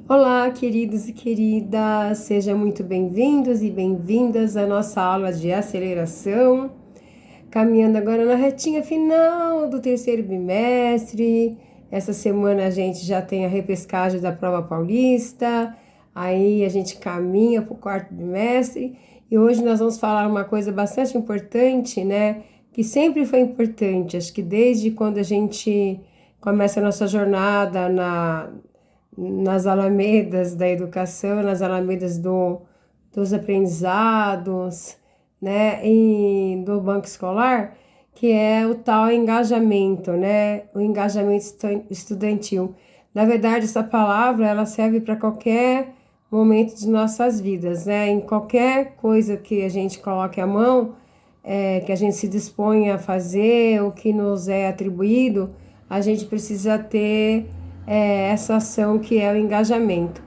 Olá, queridos e queridas, sejam muito bem-vindos e bem-vindas à nossa aula de aceleração. Caminhando agora na retinha final do terceiro bimestre. Essa semana a gente já tem a repescagem da prova paulista, aí a gente caminha para o quarto bimestre e hoje nós vamos falar uma coisa bastante importante, né? Que sempre foi importante, acho que desde quando a gente começa a nossa jornada nas alamedas da educação, nas alamedas dos aprendizados, né, e do banco escolar, que é o tal engajamento, né, o engajamento estudantil. Na verdade, essa palavra, ela serve para qualquer momento de nossas vidas, né, em qualquer coisa que a gente coloque a mão, que a gente se dispõe a fazer, o que nos é atribuído, a gente precisa ter essa ação que é o engajamento.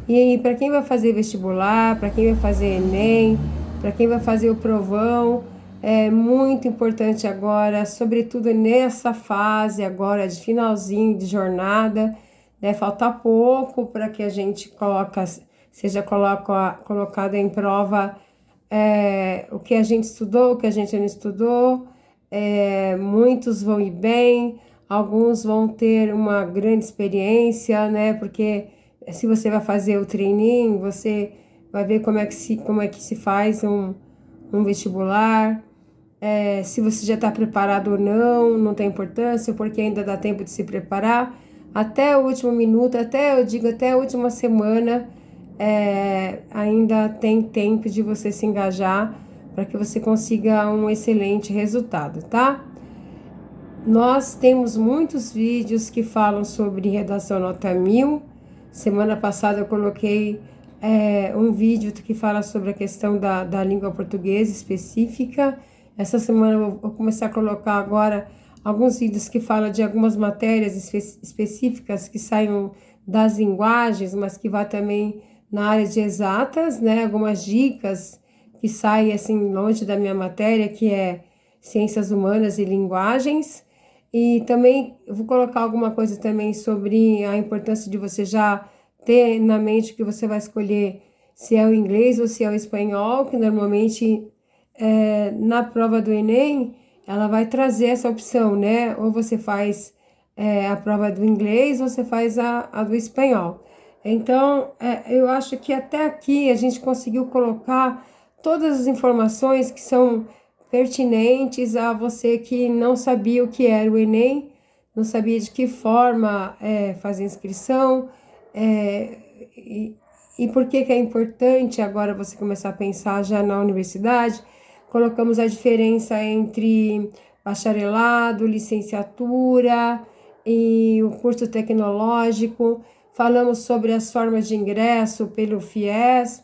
E aí, para quem vai fazer vestibular, para quem vai fazer Enem, para quem vai fazer o provão, é muito importante agora, sobretudo nessa fase agora de finalzinho de jornada, né? Falta pouco para que a gente seja colocado em prova o que a gente estudou, o que a gente não estudou. Muitos vão ir bem, alguns vão ter uma grande experiência, né? Porque se você vai fazer o treininho, você vai ver como é que se faz um vestibular. Se você já está preparado ou não, não tem importância, porque ainda dá tempo de se preparar. Até o último minuto, até a última semana, ainda tem tempo de você se engajar para que você consiga um excelente resultado, tá? Nós temos muitos vídeos que falam sobre redação nota 1000. Semana passada eu coloquei um vídeo que fala sobre a questão da língua portuguesa específica. Essa semana eu vou começar a colocar agora alguns vídeos que falam de algumas matérias específicas que saiam das linguagens, mas que vai também na área de exatas, né? Algumas dicas que saem assim longe da minha matéria, que é Ciências Humanas e Linguagens. E também eu vou colocar alguma coisa também sobre a importância de você já ter na mente que você vai escolher se é o inglês ou se é o espanhol, que normalmente na prova do Enem ela vai trazer essa opção, né? Ou você faz a prova do inglês ou você faz a do espanhol. Então, eu acho que até aqui a gente conseguiu colocar todas as informações que são pertinentes a você que não sabia o que era o Enem, não sabia de que forma fazer inscrição, e por que é importante agora você começar a pensar já na universidade. Colocamos a diferença entre bacharelado, licenciatura e o curso tecnológico. Falamos sobre as formas de ingresso pelo FIES,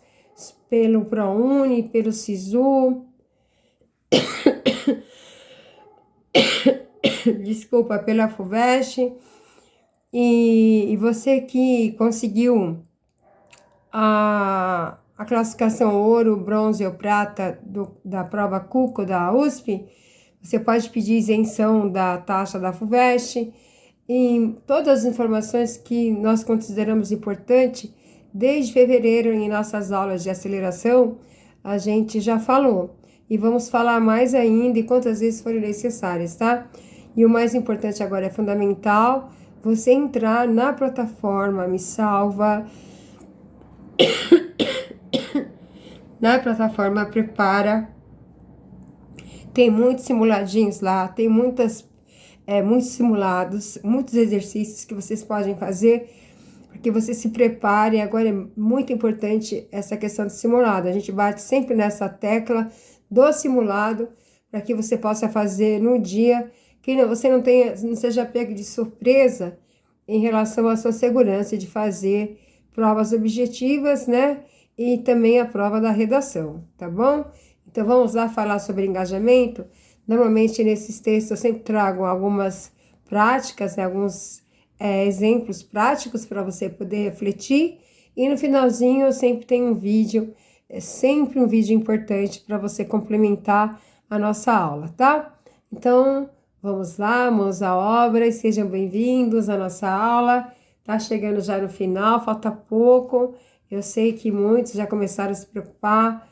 pelo ProUni, pelo SISU. Desculpa, pela FUVEST. E você que conseguiu a classificação ouro, bronze ou prata da prova CUCO da USP, você pode pedir isenção da taxa da FUVEST. E todas as informações que nós consideramos importante, desde fevereiro em nossas aulas de aceleração, a gente já falou. E vamos falar mais ainda e quantas vezes forem necessárias, tá? E o mais importante agora é fundamental você entrar na plataforma Me Salva, na plataforma Prepara. Tem muitos simuladinhos lá, tem muitos simulados, muitos exercícios que vocês podem fazer para que você se prepare. Agora é muito importante essa questão do simulado. A gente bate sempre nessa tecla do simulado para que você possa fazer no dia, que você não seja pego de surpresa em relação à sua segurança de fazer provas objetivas, né? E também a prova da redação, tá bom? Então, vamos lá falar sobre engajamento. Normalmente, nesses textos, eu sempre trago algumas práticas, né, alguns exemplos práticos para você poder refletir. E no finalzinho, eu sempre tenho um vídeo, sempre um vídeo importante para você complementar a nossa aula, tá? Então, vamos lá, mãos à obra e sejam bem-vindos à nossa aula. tá chegando já no final, falta pouco. Eu sei que muitos já começaram a se preocupar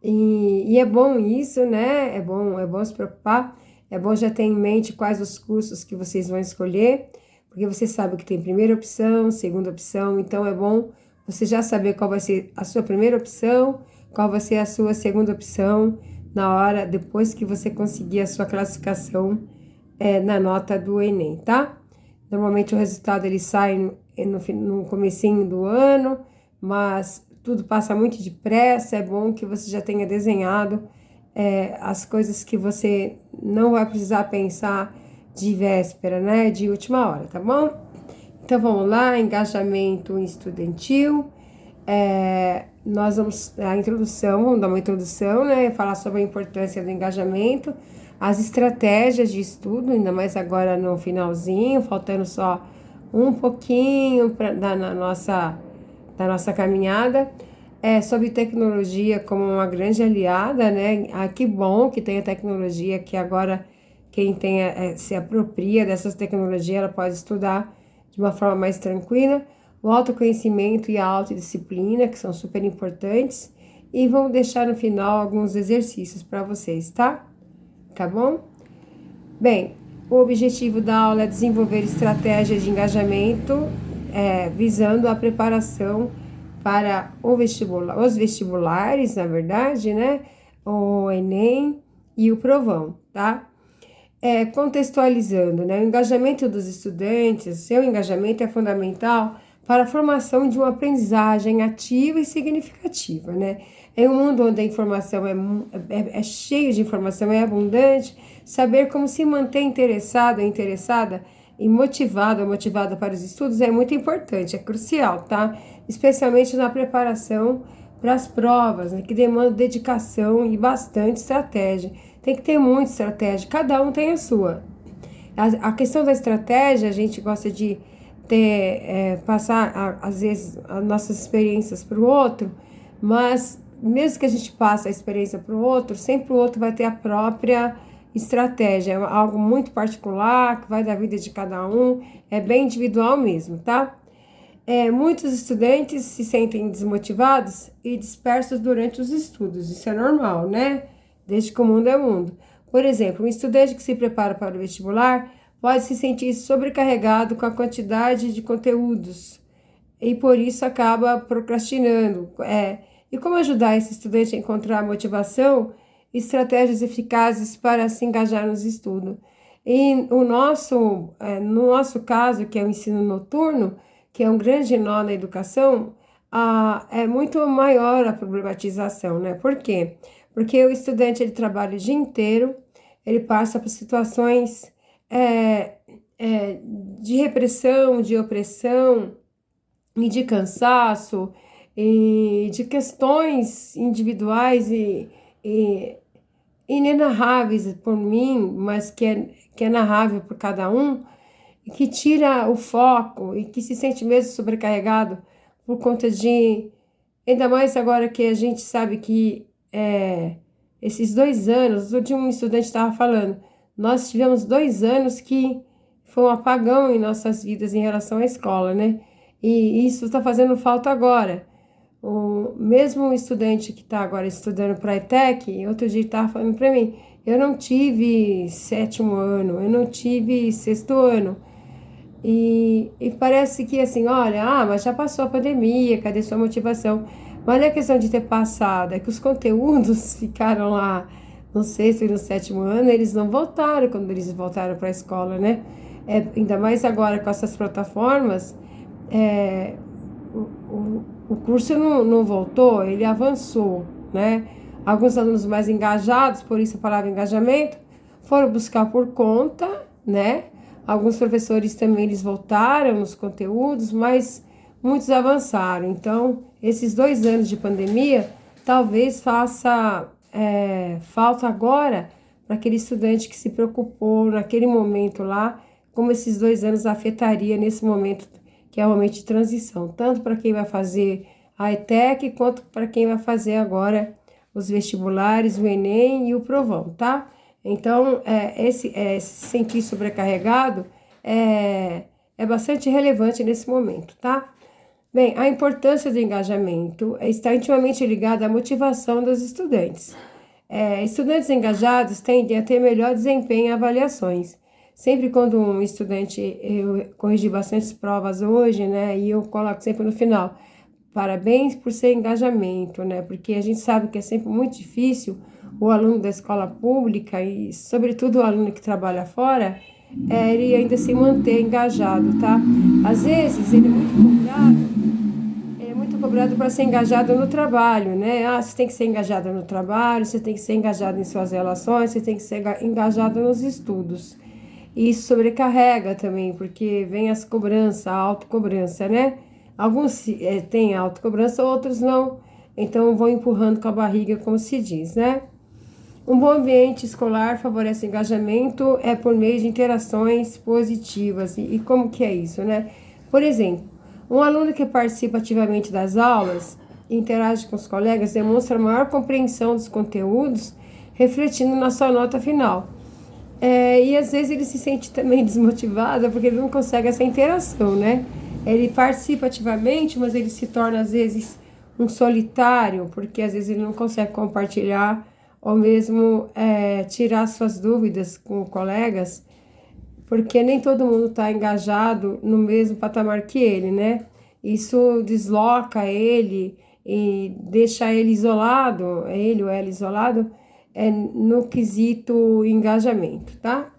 e é bom isso, né? É bom se preocupar. É bom já ter em mente quais os cursos que vocês vão escolher, porque você sabe que tem primeira opção, segunda opção, então é bom você já saber qual vai ser a sua primeira opção, qual vai ser a sua segunda opção na hora, depois que você conseguir a sua classificação na nota do Enem, tá? Normalmente o resultado ele sai no comecinho do ano, mas tudo passa muito depressa, é bom que você já tenha desenhado as coisas que você não vai precisar pensar de véspera, né? De última hora, tá bom? Então vamos lá, engajamento estudantil. Nós vamos vamos dar uma introdução, né? Falar sobre a importância do engajamento, as estratégias de estudo, ainda mais agora no finalzinho, faltando só um pouquinho da nossa caminhada. Sobre tecnologia como uma grande aliada, né? Que bom que tem a tecnologia, que agora quem se apropria dessas tecnologias, ela pode estudar de uma forma mais tranquila. O autoconhecimento e a autodisciplina, que são super importantes. E vamos deixar no final alguns exercícios para vocês, tá? Tá bom? Bem, o objetivo da aula é desenvolver estratégias de engajamento, visando a preparação para os vestibulares, na verdade, né? O Enem e o Provão, tá? Contextualizando, né? O engajamento dos estudantes, seu engajamento é fundamental para a formação de uma aprendizagem ativa e significativa, né? Em um mundo onde a informação é cheio de informação, é abundante, saber como se manter interessado, interessada e motivado ou motivada para os estudos é muito importante, é crucial, tá? Especialmente na preparação para as provas, né? Que demandam dedicação e bastante estratégia. Tem que ter muita estratégia, cada um tem a sua. A questão da estratégia, a gente gosta de passar, às vezes, as nossas experiências para o outro, mas mesmo que a gente passe a experiência para o outro, sempre o outro vai ter a própria estratégia, é algo muito particular, que vai da vida de cada um, é bem individual mesmo, tá? Muitos estudantes se sentem desmotivados e dispersos durante os estudos, isso é normal, né? Desde que o mundo é mundo. Por exemplo, um estudante que se prepara para o vestibular pode se sentir sobrecarregado com a quantidade de conteúdos e por isso acaba procrastinando. E como ajudar esse estudante a encontrar motivação e estratégias eficazes para se engajar nos estudos? E no nosso caso, que é o ensino noturno, que é um grande nó na educação, é muito maior a problematização, né? Por quê? Porque o estudante ele trabalha o dia inteiro, ele passa por situações de repressão, de opressão e de cansaço e de questões individuais e inenarráveis por mim, mas que é narrável por cada um, e que tira o foco e que se sente mesmo sobrecarregado por conta de, ainda mais agora que a gente sabe que esses 2 anos, o último estudante estava falando, nós tivemos 2 anos que foi um apagão em nossas vidas em relação à escola, né? E isso está fazendo falta agora. O mesmo estudante que está agora estudando para a ETEC, outro dia estava falando para mim, eu não tive 7º ano, eu não tive 6º ano. E parece que assim, olha, mas já passou a pandemia, cadê sua motivação? Mas não é questão de ter passado, é que os conteúdos ficaram lá no 6º e no 7º ano, eles não voltaram quando eles voltaram para a escola, né? Ainda mais agora com essas plataformas, o curso não voltou, ele avançou, né? Alguns alunos mais engajados, por isso a palavra engajamento, foram buscar por conta, né? Alguns professores também eles voltaram nos conteúdos, mas muitos avançaram. Então, esses 2 anos de pandemia, talvez faça falta agora para aquele estudante que se preocupou naquele momento lá, como esses 2 anos afetaria nesse momento, que é o momento de transição, tanto para quem vai fazer a ETEC, quanto para quem vai fazer agora os vestibulares, o Enem e o Provão, tá? Então, se sentir sobrecarregado é bastante relevante nesse momento, tá? Bem, a importância do engajamento está intimamente ligada à motivação dos estudantes. Estudantes engajados tendem a ter melhor desempenho em avaliações. Sempre quando um estudante, eu corrigi bastantes provas hoje, né, e eu coloco sempre no final, parabéns por seu engajamento, né, porque a gente sabe que é sempre muito difícil o aluno da escola pública e, sobretudo, o aluno que trabalha fora, ele ainda se manter engajado, tá? Às vezes, ele é muito cobrado para ser engajado no trabalho, né? Ah, você tem que ser engajado no trabalho, você tem que ser engajado em suas relações, você tem que ser engajado nos estudos. E isso sobrecarrega também, porque vem as cobranças, a autocobrança, né? Alguns têm autocobrança, outros não. Então, vão empurrando com a barriga, como se diz, né? Um bom ambiente escolar favorece o engajamento por meio de interações positivas. E como que é isso, né? Por exemplo, um aluno que participa ativamente das aulas e interage com os colegas demonstra maior compreensão dos conteúdos, refletindo na sua nota final. E às vezes ele se sente também desmotivado porque ele não consegue essa interação, né? Ele participa ativamente, mas ele se torna às vezes um solitário, porque às vezes ele não consegue compartilhar ou mesmo tirar suas dúvidas com colegas, porque nem todo mundo está engajado no mesmo patamar que ele, né? Isso desloca ele e deixa ele isolado, ele ou ela isolado, no quesito engajamento, tá?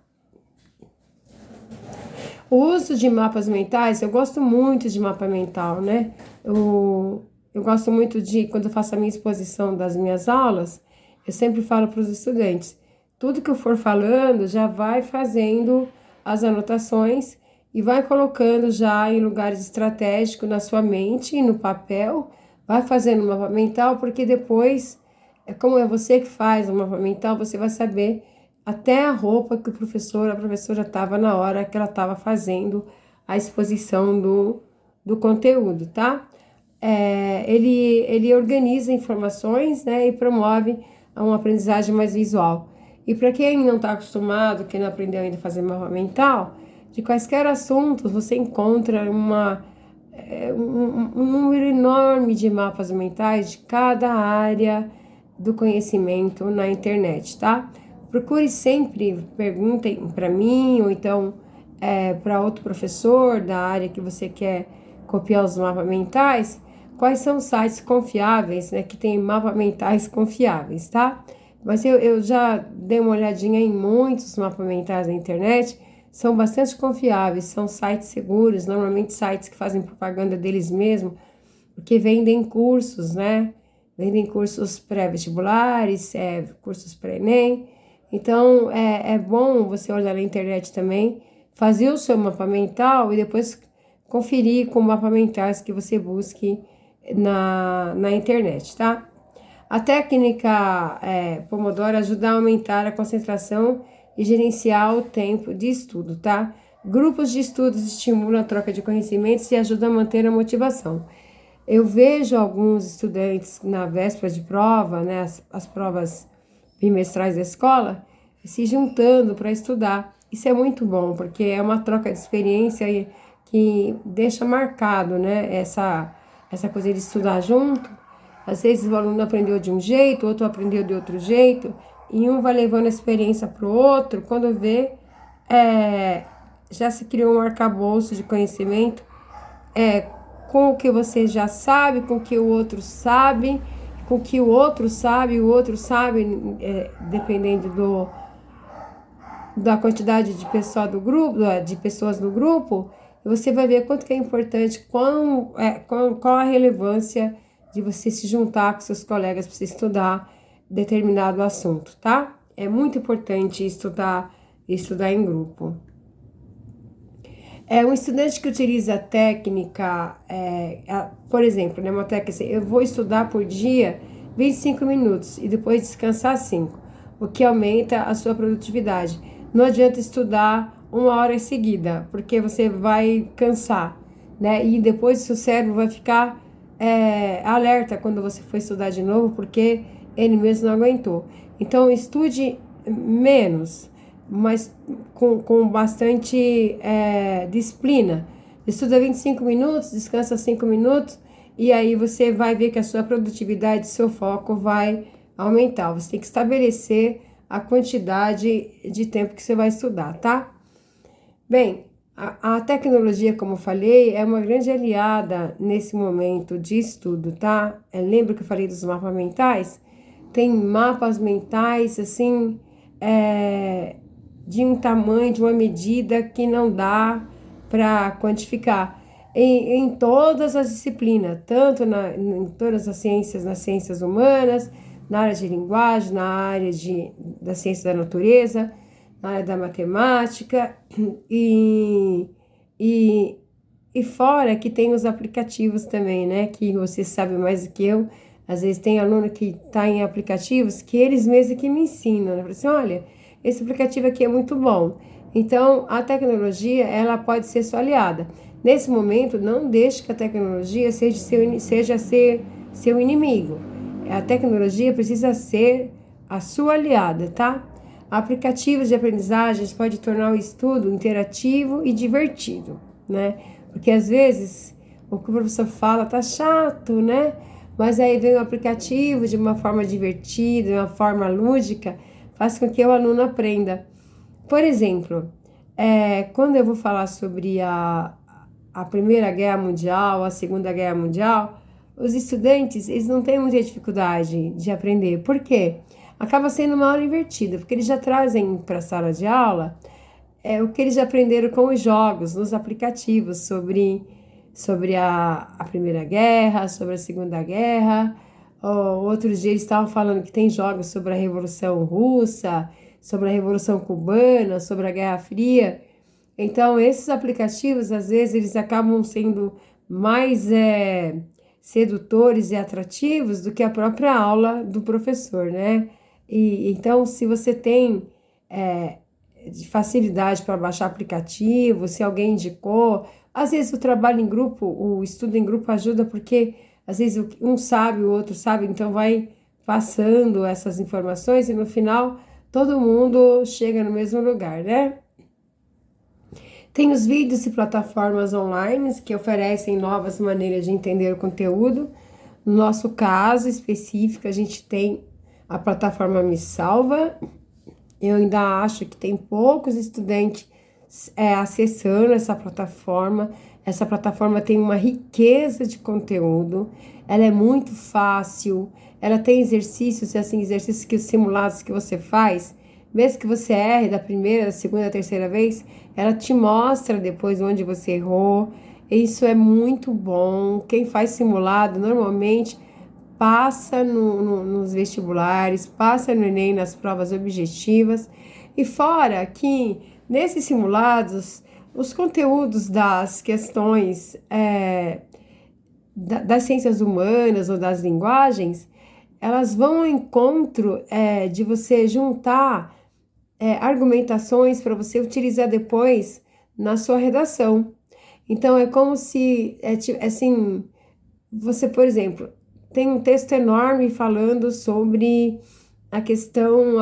O uso de mapas mentais, eu gosto muito de mapa mental, né? Eu gosto muito de, quando eu faço a minha exposição das minhas aulas, eu sempre falo para os estudantes, tudo que eu for falando, já vai fazendo as anotações e vai colocando já em lugares estratégicos na sua mente e no papel, vai fazendo um mapa mental, porque depois, como é você que faz o mapa mental, você vai saber até a roupa que a professora estava na hora que ela estava fazendo a exposição do conteúdo, tá? Ele organiza informações, né, e promove uma aprendizagem mais visual. E para quem não está acostumado, quem não aprendeu ainda a fazer mapa mental, de quaisquer assuntos você encontra um número enorme de mapas mentais de cada área do conhecimento na internet, tá? Procure sempre, perguntem para mim ou então para outro professor da área que você quer copiar os mapas mentais, quais são os sites confiáveis, né, que tem mapas mentais confiáveis, tá? Mas eu já dei uma olhadinha em muitos mapas mentais na internet, são bastante confiáveis, são sites seguros, normalmente sites que fazem propaganda deles mesmos, porque vendem cursos, né? Vendem cursos pré-vestibulares, cursos pré-ENEM. Então, é bom você olhar na internet também, fazer o seu mapa mental e depois conferir com mapas mentais que você busque na internet, tá? A técnica Pomodoro ajuda a aumentar a concentração e gerenciar o tempo de estudo, tá? Grupos de estudos estimulam a troca de conhecimentos e ajudam a manter a motivação. Eu vejo alguns estudantes na véspera de prova, né, as provas bimestrais da escola, se juntando para estudar. Isso é muito bom, porque é uma troca de experiência que deixa marcado, né, essa coisa de estudar junto. Às vezes o aluno aprendeu de um jeito, outro aprendeu de outro jeito, e um vai levando a experiência para o outro, quando vê, já se criou um arcabouço de conhecimento, com o que você já sabe, com o que o outro sabe, com o que o outro sabe, dependendo da quantidade de pessoas do grupo, você vai ver quanto que é importante, qual a relevância de você se juntar com seus colegas para você estudar determinado assunto, tá? É muito importante estudar em grupo. Um estudante que utiliza a técnica, por exemplo, né, uma técnica assim, eu vou estudar por dia 25 minutos e depois descansar 5, o que aumenta a sua produtividade. Não adianta estudar 1 hora em seguida, porque você vai cansar, né? E depois o seu cérebro vai ficar alerta quando você for estudar de novo, porque ele mesmo não aguentou. Então, estude menos. mas com bastante disciplina. Estuda 25 minutos, descansa 5 minutos, e aí você vai ver que a sua produtividade, seu foco vai aumentar. Você tem que estabelecer a quantidade de tempo que você vai estudar, tá? Bem, a tecnologia, como eu falei, é uma grande aliada nesse momento de estudo, tá? Lembra que eu falei dos mapas mentais? Tem mapas mentais, assim, de um tamanho, de uma medida que não dá para quantificar. Em todas as disciplinas, tanto em todas as ciências, nas ciências humanas, na área de linguagem, na área da ciência da natureza, na área da matemática e, e, e fora que tem os aplicativos também, né? Que você sabe mais do que eu. Às vezes tem aluno que está em aplicativos que eles mesmos que me ensinam, né? Assim, olha, esse aplicativo aqui é muito bom. Então, a tecnologia, ela pode ser sua aliada. Nesse momento, não deixe que a tecnologia seja seu inimigo. A tecnologia precisa ser a sua aliada, tá? Aplicativos de aprendizagens podem tornar o estudo interativo e divertido, né? Porque às vezes o que o professor fala tá chato, né? Mas aí vem o aplicativo de uma forma divertida, de uma forma lúdica, faz com que o aluno aprenda. Por exemplo, quando eu vou falar sobre a Primeira Guerra Mundial, a Segunda Guerra Mundial, os estudantes, eles não têm muita dificuldade de aprender. Por quê? Acaba sendo uma aula invertida, porque eles já trazem para a sala de aula o que eles já aprenderam com os jogos, nos aplicativos, sobre a Primeira Guerra, sobre a Segunda Guerra. Outros dias eles estavam falando que tem jogos sobre a Revolução Russa, sobre a Revolução Cubana, sobre a Guerra Fria. Então, esses aplicativos, às vezes, eles acabam sendo mais sedutores e atrativos do que a própria aula do professor, né? Então, se você tem facilidade para baixar aplicativo, se alguém indicou, às vezes o trabalho em grupo, o estudo em grupo ajuda porque às vezes um sabe, o outro sabe, então vai passando essas informações e no final todo mundo chega no mesmo lugar, né? Tem os vídeos e plataformas online que oferecem novas maneiras de entender o conteúdo. No nosso caso específico, a gente tem a plataforma Me Salva. Eu ainda acho que tem poucos estudantes acessando essa plataforma. Essa plataforma tem uma riqueza de conteúdo, ela é muito fácil, ela tem exercícios, assim, exercícios simulados que você faz, mesmo que você erre da primeira, da segunda, da terceira vez, ela te mostra depois onde você errou. Isso é muito bom. Quem faz simulado normalmente passa nos vestibulares, passa no Enem, nas provas objetivas. E fora que nesses simulados, os conteúdos das questões das ciências humanas ou das linguagens, elas vão ao encontro de você juntar argumentações para você utilizar depois na sua redação. Então, é como se, assim, você, por exemplo, tem um texto enorme falando sobre a questão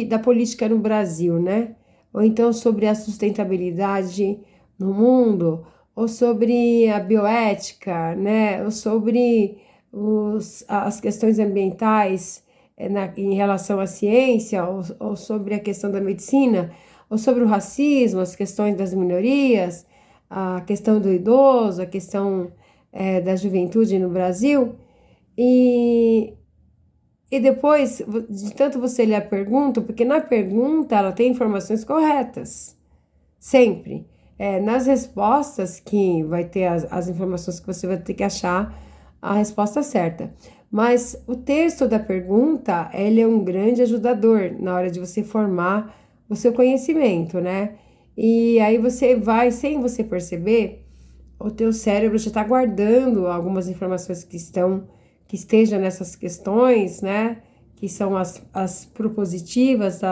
da política no Brasil, né? Ou então sobre a sustentabilidade no mundo, ou sobre a bioética, né? Ou sobre as questões ambientais em relação à ciência, ou sobre a questão da medicina, ou sobre o racismo, as questões das minorias, a questão do idoso, a questão da juventude no Brasil. E depois, de tanto você ler a pergunta, porque na pergunta ela tem informações corretas, sempre. Nas respostas que vai ter as informações que você vai ter que achar a resposta certa. Mas o texto da pergunta, ele é um grande ajudador na hora de você formar o seu conhecimento, né? E aí você vai, sem você perceber, o teu cérebro já está guardando algumas informações que estejam nessas questões, né? Que são as propositivas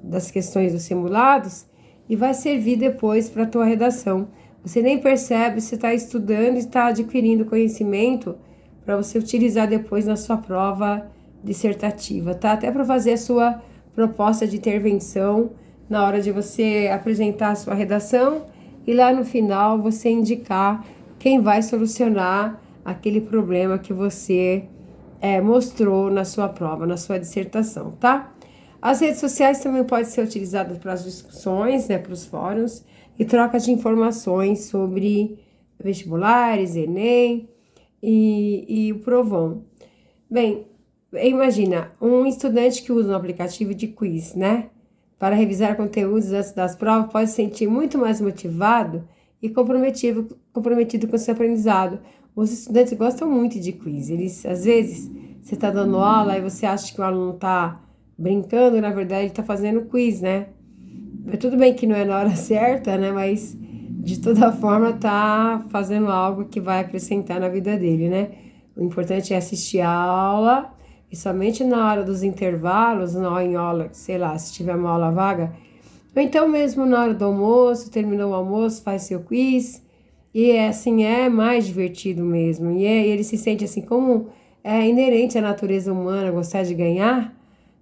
das questões dos simulados e vai servir depois para a tua redação. Você nem percebe, você está estudando e está adquirindo conhecimento para você utilizar depois na sua prova dissertativa, tá? Até para fazer a sua proposta de intervenção na hora de você apresentar a sua redação e lá no final você indicar quem vai solucionar aquele problema que você mostrou na sua prova, na sua dissertação, tá? As redes sociais também podem ser utilizadas para as discussões, né, para os fóruns e troca de informações sobre vestibulares, Enem e o Provon. Bem, imagina, um estudante que usa um aplicativo de quiz, né, para revisar conteúdos antes das provas pode se sentir muito mais motivado e comprometido com o seu aprendizado. Os estudantes gostam muito de quiz. Eles, às vezes, você está dando aula e você acha que o aluno está brincando, na verdade ele está fazendo quiz, né? Tudo bem que não é na hora certa, né? Mas de toda forma tá fazendo algo que vai acrescentar na vida dele, né? O importante é assistir a aula e somente na hora dos intervalos, não em aula, sei lá, se tiver uma aula vaga, ou então mesmo na hora do almoço, terminou o almoço, faz seu quiz. E assim, é mais divertido mesmo. E ele se sente assim, como é inerente à natureza humana gostar de ganhar,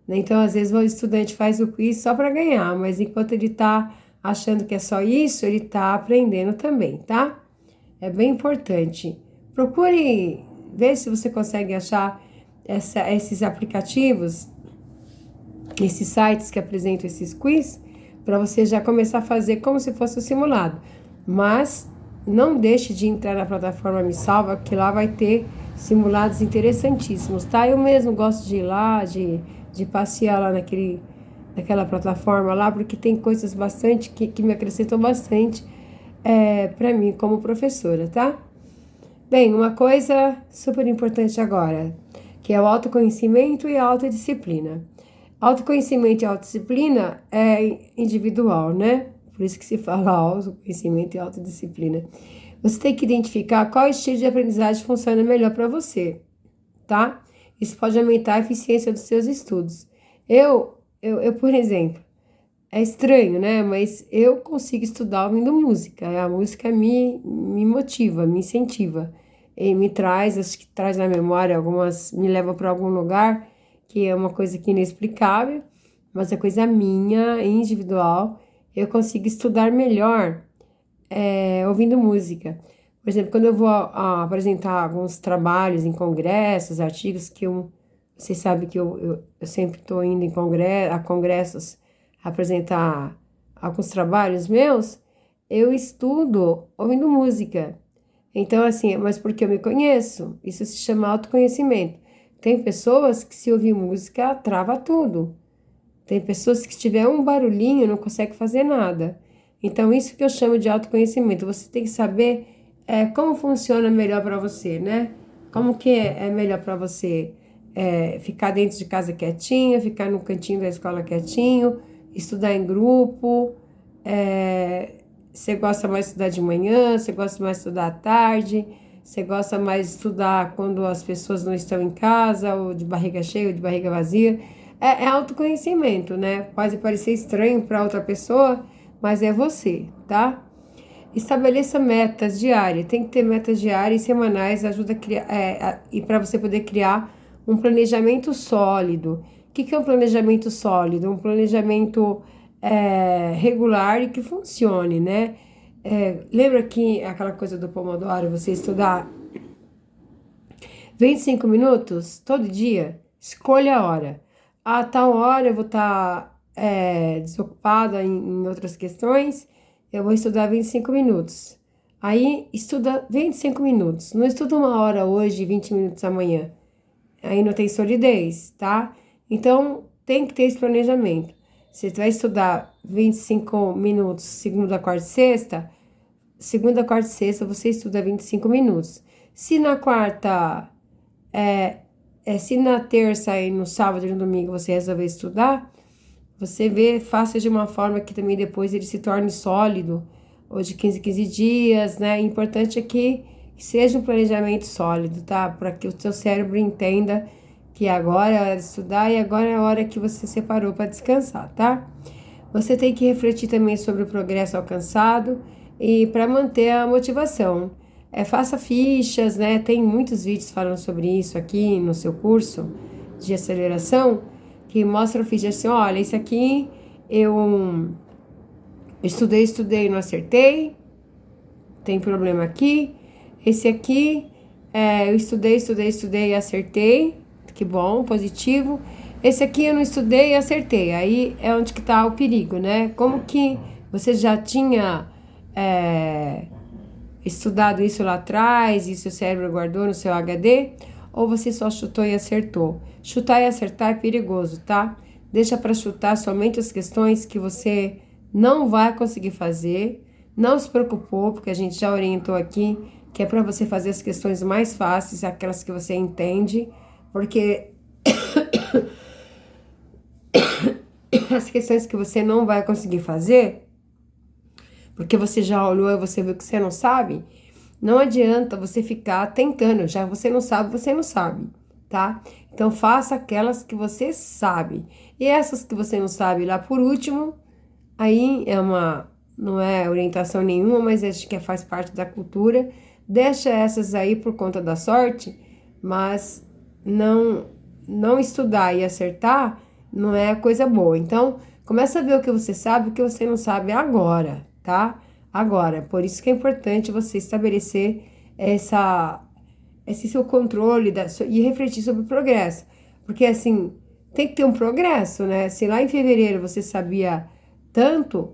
né? Então, às vezes, o estudante faz o quiz só para ganhar, mas enquanto ele está achando que é só isso, ele está aprendendo também, tá? É bem importante. Procure ver se você consegue achar esses aplicativos, esses sites que apresentam esses quiz, para você já começar a fazer como se fosse um simulado. Mas não deixe de entrar na plataforma Me Salva, que lá vai ter simulados interessantíssimos, tá? Eu mesmo gosto de ir lá, de passear lá naquela plataforma lá, porque tem coisas bastante que me acrescentam bastante para mim como professora, tá? Bem, uma coisa super importante agora, que é o autoconhecimento e a autodisciplina. Autoconhecimento e autodisciplina é individual, né? Por isso que se fala autoconhecimento e autodisciplina. Você tem que identificar qual estilo de aprendizagem funciona melhor para você, tá? Isso pode aumentar a eficiência dos seus estudos. Eu, por exemplo, é estranho, né? Mas eu consigo estudar ouvindo música. A música me motiva, me incentiva. E me traz, acho que traz na memória algumas, me leva para algum lugar que é uma coisa que é inexplicável, mas é coisa minha, individual. Eu consigo estudar melhor ouvindo música. Por exemplo, quando eu vou apresentar alguns trabalhos em congressos, artigos vocês sabem que eu sempre estou indo a congressos apresentar alguns trabalhos meus, eu estudo ouvindo música. Então, assim, mas porque eu me conheço, isso se chama autoconhecimento. Tem pessoas que se ouvir música, trava tudo. Tem pessoas que se tiver um barulhinho, não consegue fazer nada. Então, isso que eu chamo de autoconhecimento. Você tem que saber como funciona melhor para você, né? Como que é melhor para você ficar dentro de casa quietinho, ficar no cantinho da escola quietinho, estudar em grupo. Você gosta mais de estudar de manhã, você gosta mais de estudar à tarde, você gosta mais de estudar quando as pessoas não estão em casa, ou de barriga cheia, ou de barriga vazia. É autoconhecimento, né? Pode parecer estranho para outra pessoa, mas é você, tá? Estabeleça metas diárias. Tem que ter metas diárias e semanais, ajuda a criar, e para você poder criar um planejamento sólido. O que é um planejamento sólido? Um planejamento regular e que funcione, né? Lembra que aquela coisa do Pomodoro, você estudar 25 minutos todo dia? Escolha a hora. A tal hora eu vou estar desocupada em outras questões, eu vou estudar 25 minutos. Aí estuda 25 minutos. Não estuda uma hora hoje e 20 minutos amanhã. Aí não tem solidez, tá? Então tem que ter esse planejamento. Você vai estudar 25 minutos segunda, quarta e sexta, você estuda 25 minutos. Se na quarta, se na terça e no sábado e no domingo você resolver estudar, você faça de uma forma que também depois ele se torne sólido, ou de 15 em 15 dias, né? O importante é que seja um planejamento sólido, tá? Para que o seu cérebro entenda que agora é hora de estudar e agora é a hora que você separou para descansar, tá? Você tem que refletir também sobre o progresso alcançado e para manter a motivação. Faça fichas, né? Tem muitos vídeos falando sobre isso aqui no seu curso de aceleração, que mostra o ofício assim, olha, esse aqui eu estudei, não acertei, tem problema aqui. Esse aqui, eu estudei e acertei, que bom, positivo. Esse aqui eu não estudei e acertei, aí é onde que tá o perigo, né? Como que você já tinha estudado isso lá atrás e seu cérebro guardou no seu HD, ou você só chutou e acertou? Chutar e acertar é perigoso, tá? Deixa para chutar somente as questões que você não vai conseguir fazer. Não se preocupou, porque a gente já orientou aqui que é para você fazer as questões mais fáceis, aquelas que você entende, porque as questões que você não vai conseguir fazer, porque você já olhou e você viu que você não sabe, não adianta você ficar tentando, já você não sabe, tá? Então faça aquelas que você sabe. E essas que você não sabe lá por último, aí não é orientação nenhuma, mas acho que faz parte da cultura. Deixa essas aí por conta da sorte, mas não estudar e acertar não é coisa boa. Então, começa a ver o que você sabe e o que você não sabe agora, tá? Agora, por isso que é importante você estabelecer esse seu controle e refletir sobre o progresso. Porque, assim, tem que ter um progresso, né? Se lá em fevereiro você sabia tanto,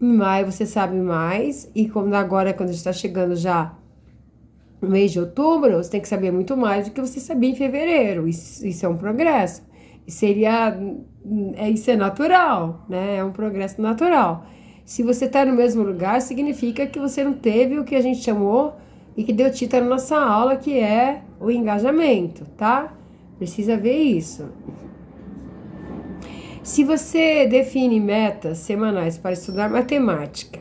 em maio você sabe mais, e como agora, quando está chegando já no mês de outubro, você tem que saber muito mais do que você sabia em fevereiro. Isso é um progresso. Isso é natural, né? É um progresso natural. Se você está no mesmo lugar, significa que você não teve o que a gente chamou e que deu título na nossa aula, que é o engajamento, tá? Precisa ver isso. Se você define metas semanais para estudar matemática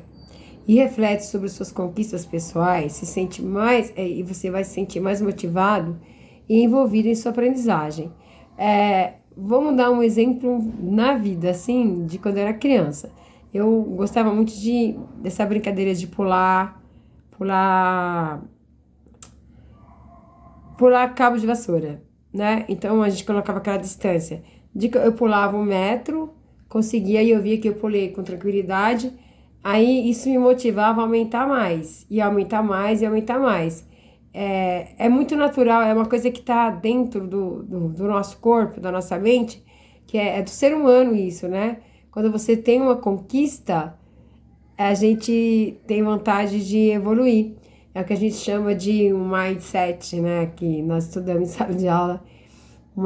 e reflete sobre suas conquistas pessoais, se sente mais e você vai se sentir mais motivado e envolvido em sua aprendizagem. Vamos dar um exemplo na vida, assim, de quando eu era criança. Eu gostava muito dessa brincadeira de pular cabo de vassoura, né? Então a gente colocava aquela distância. Eu pulava 1 metro, conseguia e eu via que eu pulei com tranquilidade. Aí isso me motivava a aumentar mais, e aumentar mais, e aumentar mais. É muito natural, é uma coisa que está dentro do nosso corpo, da nossa mente, que é do ser humano isso, né? Quando você tem uma conquista, a gente tem vontade de evoluir. É o que a gente chama de um mindset, né? Que nós estudamos em sala de aula, o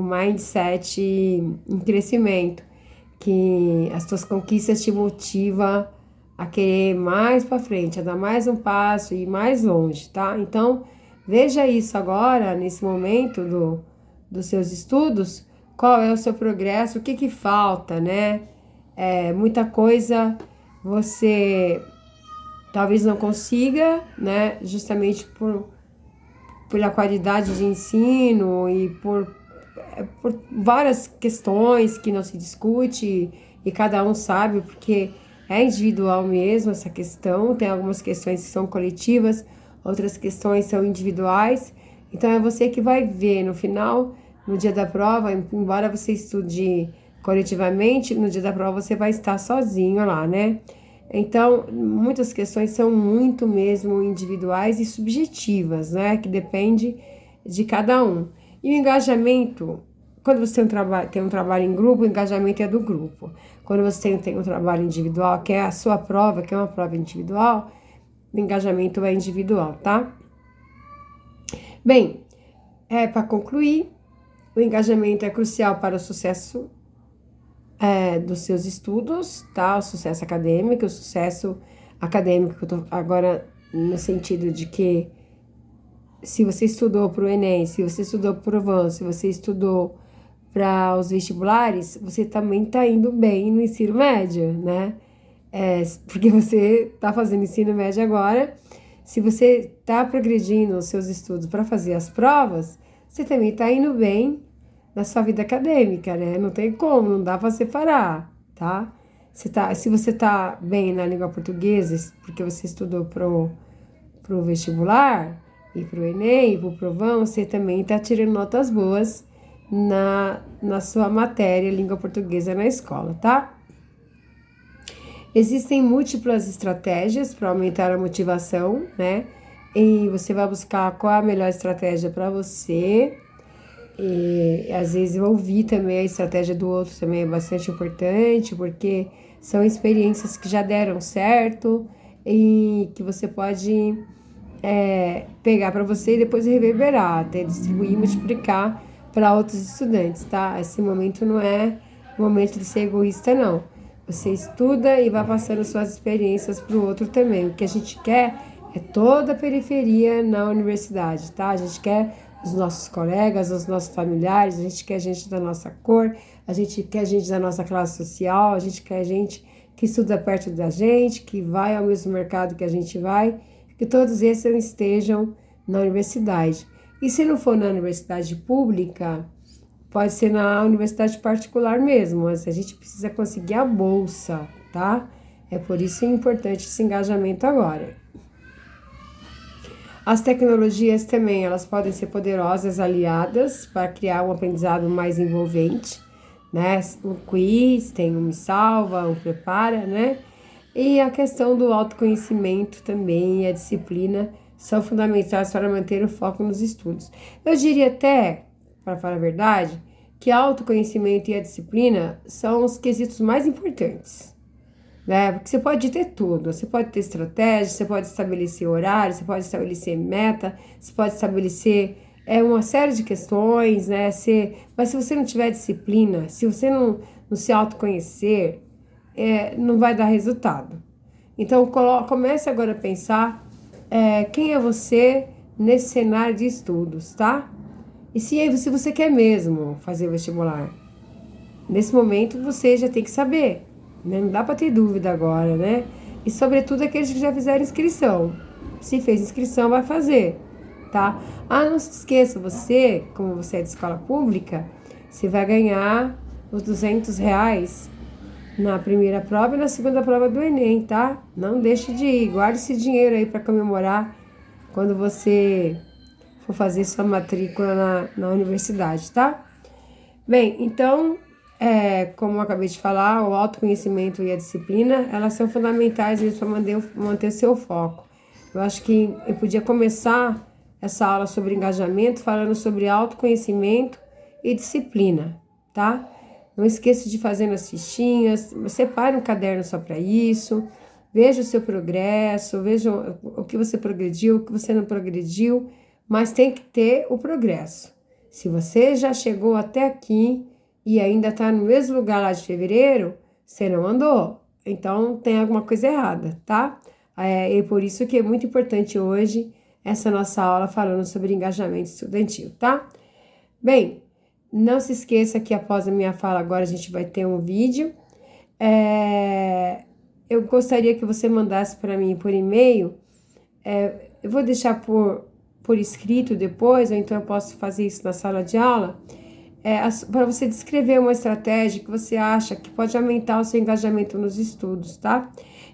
mindset em crescimento, que as tuas conquistas te motivam a querer mais para frente, a dar mais um passo e ir mais longe, tá? Então, veja isso agora, nesse momento dos seus estudos, qual é o seu progresso, o que falta, né? Muita coisa você talvez não consiga, né? Justamente pela qualidade de ensino e por várias questões que não se discute e cada um sabe, porque é individual mesmo essa questão. Tem algumas questões que são coletivas, outras questões são individuais. Então é você que vai ver no final, no dia da prova, embora você estude coletivamente, no dia da prova você vai estar sozinho lá, né? Então, muitas questões são muito mesmo individuais e subjetivas, né? Que depende de cada um. E o engajamento, quando você tem um trabalho em grupo, o engajamento é do grupo. Quando você tem um trabalho individual, que é a sua prova, que é uma prova individual, o engajamento é individual, tá? Bem, para concluir, o engajamento é crucial para o sucesso dos seus estudos, tá? O sucesso acadêmico, eu tô agora no sentido de que se você estudou para o Enem, se você estudou para o Provan, se você estudou para os vestibulares, você também está indo bem no ensino médio, né? Porque você está fazendo ensino médio agora. Se você está progredindo os seus estudos para fazer as provas, você também está indo bem na sua vida acadêmica, né? Não tem como, não dá para separar, tá? Se você tá bem na língua portuguesa, porque você estudou pro vestibular, e pro Enem, e pro Provão, você também tá tirando notas boas na sua matéria língua portuguesa na escola, tá? Existem múltiplas estratégias para aumentar a motivação, né? E você vai buscar qual é a melhor estratégia para você. E às vezes ouvir também a estratégia do outro também é bastante importante, porque são experiências que já deram certo e que você pode pegar para você e depois reverberar, até distribuir e multiplicar para outros estudantes, tá? Esse momento não é momento de ser egoísta, não. Você estuda e vai passando suas experiências para o outro também. O que a gente quer é toda a periferia na universidade, tá? A gente quer os nossos colegas, os nossos familiares, a gente quer gente da nossa cor, a gente quer gente da nossa classe social, a gente quer gente que estuda perto da gente, que vai ao mesmo mercado que a gente vai, que todos esses estejam na universidade. E se não for na universidade pública, pode ser na universidade particular mesmo, mas a gente precisa conseguir a bolsa, tá? É por isso que é importante esse engajamento agora. As tecnologias também, elas podem ser poderosas aliadas para criar um aprendizado mais envolvente, né? O quiz, tem o Me Salva, o Prepara, né? E a questão do autoconhecimento também e a disciplina são fundamentais para manter o foco nos estudos. Eu diria até, para falar a verdade, que autoconhecimento e a disciplina são os quesitos mais importantes, né? Porque você pode ter tudo, você pode ter estratégia, você pode estabelecer horário, você pode estabelecer meta, você pode estabelecer uma série de questões, né? Mas se você não tiver disciplina, se você não se autoconhecer, não vai dar resultado. Então comece agora a pensar quem é você nesse cenário de estudos, tá? E se você quer mesmo fazer vestibular, nesse momento você já tem que saber, né? Não dá para ter dúvida agora, né? E sobretudo aqueles que já fizeram inscrição. Se fez inscrição, vai fazer, tá? Não se esqueça, você, como você é de escola pública, você vai ganhar os R$200 na primeira prova e na segunda prova do Enem, tá? Não deixe de ir, guarde esse dinheiro aí para comemorar quando você for fazer sua matrícula na universidade, tá? Bem, então, como eu acabei de falar, o autoconhecimento e a disciplina, elas são fundamentais para manter o seu foco. Eu acho que eu podia começar essa aula sobre engajamento falando sobre autoconhecimento e disciplina, tá? Não esqueça de fazer nas fichinhas, separe um caderno só para isso, veja o seu progresso, veja o que você progrediu, o que você não progrediu, mas tem que ter o progresso. Se você já chegou até aqui e ainda está no mesmo lugar lá de fevereiro, você não andou. Então, tem alguma coisa errada, tá? E por isso que é muito importante hoje essa nossa aula falando sobre engajamento estudantil, tá? Bem, não se esqueça que após a minha fala agora a gente vai ter um vídeo. Eu gostaria que você mandasse para mim por e-mail. Eu vou deixar por escrito depois, ou então eu posso fazer isso na sala de aula, para você descrever uma estratégia que você acha que pode aumentar o seu engajamento nos estudos, tá?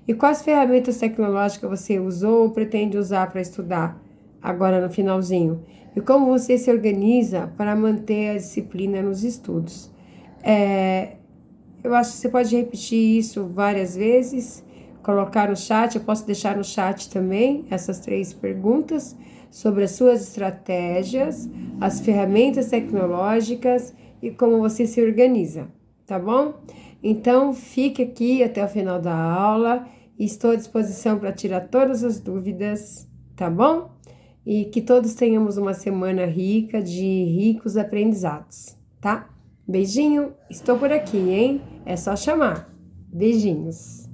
E quais ferramentas tecnológicas você usou ou pretende usar para estudar agora no finalzinho? E como você se organiza para manter a disciplina nos estudos? Eu acho que você pode repetir isso várias vezes, colocar no chat, eu posso deixar no chat também essas 3 perguntas sobre as suas estratégias, as ferramentas tecnológicas e como você se organiza, tá bom? Então, fique aqui até o final da aula e estou à disposição para tirar todas as dúvidas, tá bom? E que todos tenhamos uma semana rica de ricos aprendizados, tá? Beijinho, estou por aqui, hein? É só chamar. Beijinhos.